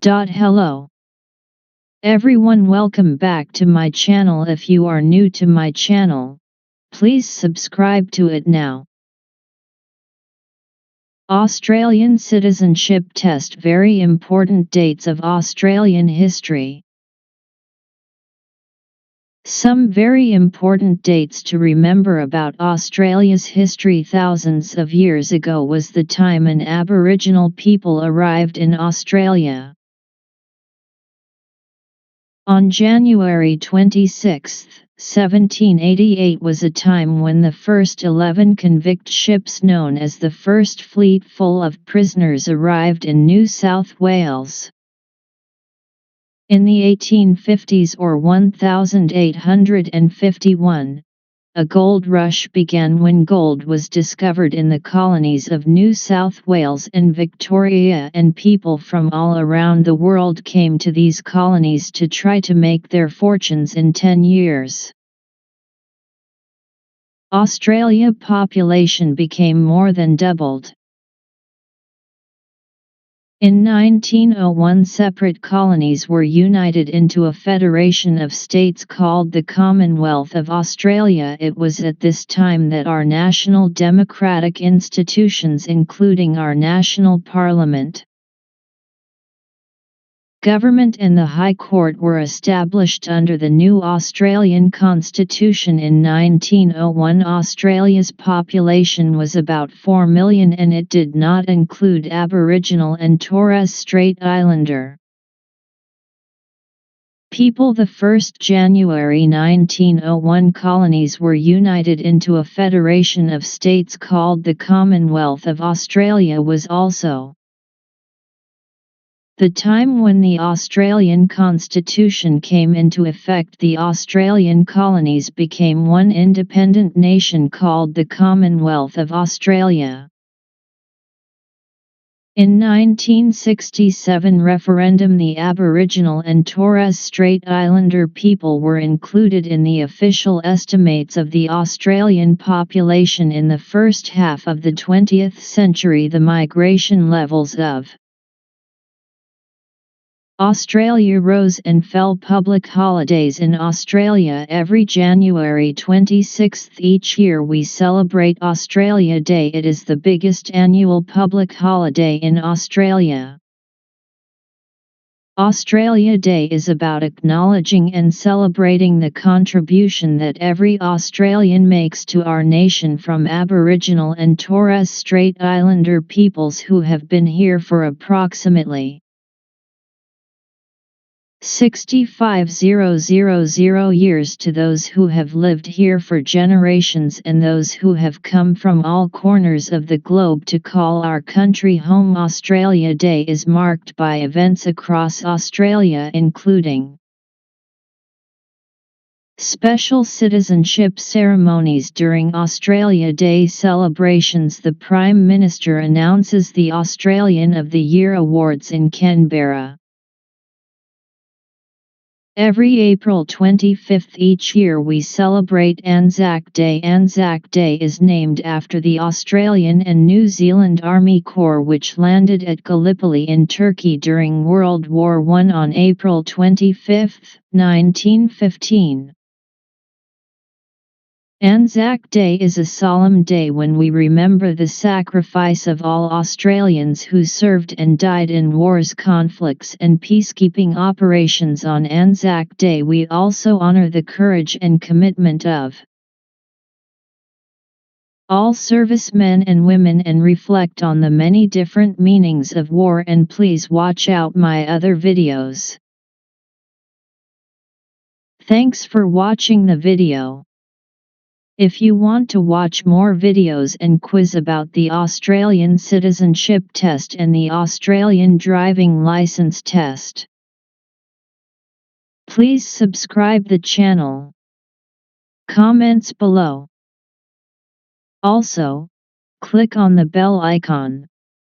Hello everyone, welcome back to my channel. If you are new to my channel, please subscribe to it now. Australian Citizenship Test. Very important dates of Australian history. Some very important dates to remember about Australia's history. Thousands of years ago was the time an Aboriginal people arrived in Australia. On January 26, 1788 was a time when the first 11 convict ships known as the First Fleet full of prisoners arrived in New South Wales. In the 1850s or 1851, a gold rush began when gold was discovered in the colonies of New South Wales and Victoria, and people from all around the world came to these colonies to try to make their fortunes in 10 years. Australia population became more than doubled. In 1901, separate colonies were united into a federation of states called the Commonwealth of Australia. It was at this time that our national democratic institutions, including our national parliament, government and the High Court, were established under the new Australian Constitution. In 1901, Australia's population was about 4 million, and it did not include Aboriginal and Torres Strait Islander people. The 1st January 1901, colonies were united into a federation of states called the Commonwealth of Australia. Was also the time when the Australian Constitution came into effect. The Australian colonies became one independent nation called the Commonwealth of Australia. In 1967 referendum, the Aboriginal and Torres Strait Islander people were included in the official estimates of the Australian population. In the first half of the 20th century, the migration levels of Australia rose and fell. Public holidays in Australia. Every January 26 each year we celebrate Australia Day. It is the biggest annual public holiday in Australia. Australia Day is about acknowledging and celebrating the contribution that every Australian makes to our nation, from Aboriginal and Torres Strait Islander peoples who have been here for approximately 65,000 years, to those who have lived here for generations and those who have come from all corners of the globe to call our country home. Australia Day is marked by events across Australia, including special citizenship ceremonies. During Australia Day celebrations, the Prime Minister announces the Australian of the Year awards in Canberra. Every April 25 each year we celebrate Anzac Day. Anzac Day is named after the Australian and New Zealand Army Corps, which landed at Gallipoli in Turkey during World War I on April 25, 1915. Anzac Day is a solemn day when we remember the sacrifice of all Australians who served and died in wars, conflicts and peacekeeping operations. On Anzac Day we also honor the courage and commitment of all servicemen and women and reflect on the many different meanings of war. And please watch out my other videos. Thanks for watching the video. If you want to watch more videos and quiz about the Australian Citizenship Test and the Australian Driving Licence Test, please subscribe the channel. Comments below. Also, click on the bell icon.